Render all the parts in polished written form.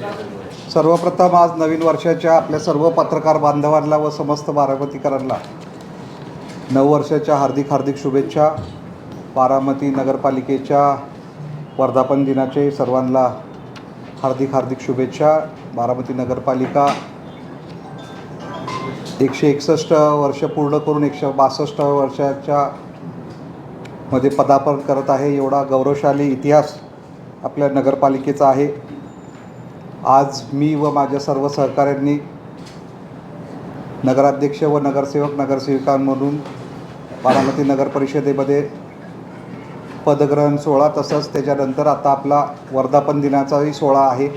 सर्वप्रथम आज नवीन वर्षाच्या आपल्या सर्व पत्रकार बांधवांना व समस्त बारामतीकरांना नववर्षाच्या हार्दिक हार्दिक शुभेच्छा। बारामती नगरपालिकेच्या वर्धापन दिनाचे सर्वांना हार्दिक हार्दिक शुभेच्छा। बारामती नगरपालिका 161 वर्ष पूर्ण करून 162 वर्षाच्या मध्ये पदार्पण करत आहे। एवढा गौरवशाली इतिहास आपल्या नगरपालिकेचा आहे। आज मी व माझ्या सर्व सहकाऱ्यांनी नगराध्यक्ष व नगरसेवक नगरसेविकांमधून बारामती नगर परिषदेमध्ये पदग्रहण सोहळा तसंच त्याच्यानंतर आता आपला वर्धापन दिनाचाही सोहळा आहे।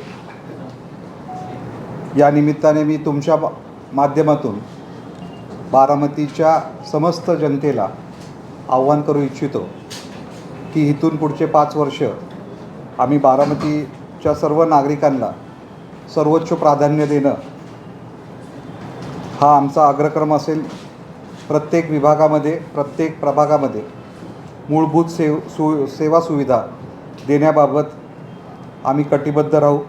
या निमित्ताने मी तुमच्या माध्यमातून बारामतीच्या समस्त जनतेला आव्हान करू इच्छितो की इथून पुढचे 5 वर्ष आम्ही बारामतीच्या सर्व नागरिकांना सर्वोच्च प्राधान्य देणं हा आमचा अग्रक्रम असेल। प्रत्येक विभागामध्ये प्रत्येक प्रभागामध्ये मूलभूत सेवा सुविधा देण्याबाबत आम्ही कटिबद्ध राहू।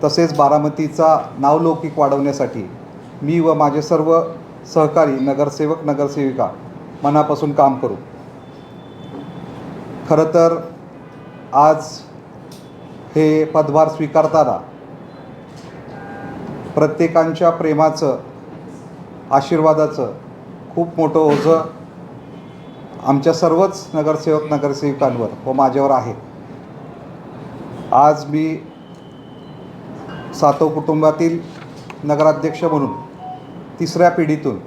तसेच बारामतीचा नावलौकिक वाढवण्यासाठी मी व माझे सर्व सहकारी नगरसेवक नगरसेविका मनापासून काम करू। खरं तर आज हे पदभार स्वीकारताना प्रत्येकांच्या प्रेमाचं आशीर्वादाचं खूप मोठं ओझं आमच्या सर्वच नगरसेवक नगरसेविकांवर व माझ्यावर आहे। आज मी सातव कुटुंबातील नगराध्यक्ष म्हणून 3ऱ्या पिढीतून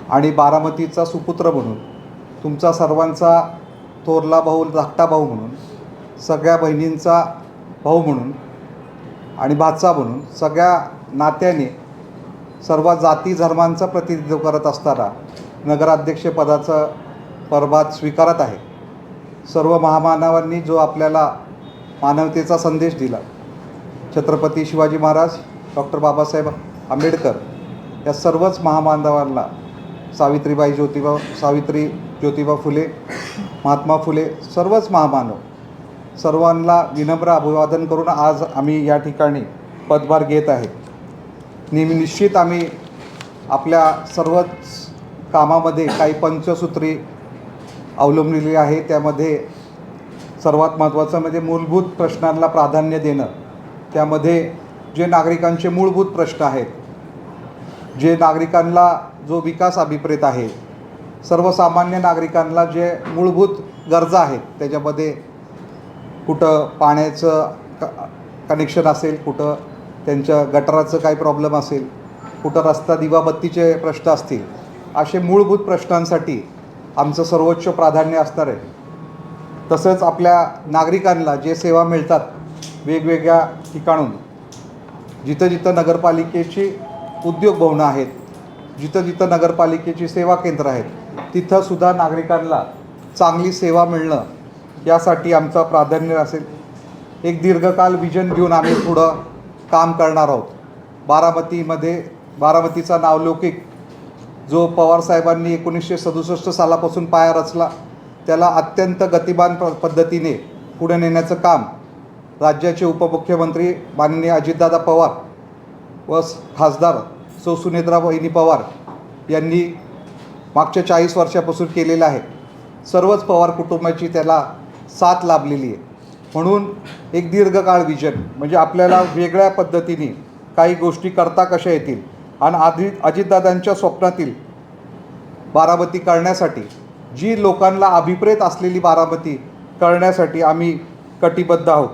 आणि बारामतीचा सुपुत्र म्हणून तुमचा सर्वांचा थोरला भाऊ धाकटा भाऊ म्हणून सगळ्या बहिणींचा भाऊ म्हणून आणि भाचा म्हणून सगळ्या नात्याने सर्व जाती धर्मांचं प्रतिनिधित्व करत असताना नगराध्यक्षपदाचा पदभार स्वीकारत आहे। सर्व महामानवांनी जो आपल्याला मानवतेचा संदेश दिला, छत्रपती शिवाजी महाराज, डॉक्टर बाबासाहेब आंबेडकर या सर्वच महामानवांना, सावित्री ज्योतिबा फुले, महात्मा फुले, सर्वच महामानव सर्वांना विनम्र अभिवादन करून आज आम्ही या ठिकाणी पदभार घेत आहे। निश्चित आम्ही आपल्या सर्वच कामामध्ये काही पंचसूत्री अवलंबलेली आहे। त्यामध्ये सर्वात महत्त्वाचं म्हणजे मूलभूत प्रश्नांना प्राधान्य देणं। त्यामध्ये जे नागरिकांचे मूलभूत प्रश्न आहेत, जे नागरिकांना जो विकास अभिप्रेत आहे, सर्वसामान्य नागरिकांना जे मूलभूत गरजा आहेत, त्याच्यामध्ये कुठं पाण्याचं कनेक्शन असेल, कुठं त्यांच्या गटाराचं काही प्रॉब्लेम असेल, कुठं रस्ता दिवाबत्तीचे प्रश्न असतील, असे मूलभूत प्रश्नांसाठी आमचं सर्वोच्च प्राधान्य असणार आहे। तसंच आपल्या नागरिकांना जे सेवा मिळतात वेगवेगळ्या ठिकाणून, जिथं जिथं नगरपालिकेची उद्योग भवनं आहेत, जिथं जिथं नगरपालिकेची सेवा केंद्र आहेत, तिथंसुद्धा नागरिकांना चांगली सेवा मिळणं यासाठी आमचं प्राधान्य असेल। एक दीर्घकाल विजन घेऊन आम्ही पुढं काम करणार आहोत। बारामतीचा नावलौकिक जो पवारसाहेबांनी 1967 सालापासून पाया रचला, त्याला अत्यंत गतिमान पद्धतीने पुढे नेण्याचं काम राज्याचे उपमुख्यमंत्री माननीय अजितदादा पवार व खासदार सौ सुनेत्रा वहिनी पवार यांनी मागच्या 40 वर्षापासून केलेलं आहे। सर्वच पवार कुटुंबाची त्याला साथ लाभलेली आहे। म्हणून एक दीर्घकाळ विजन म्हणजे आपल्याला वेगळ्या पद्धतीने काही गोष्टी करता कशा येतील आणि अजितदादांच्या स्वप्नातील बारामती करण्यासाठी, जी लोकांना अभिप्रेत असलेली बारामती करण्यासाठी आम्ही कटिबद्ध आहोत।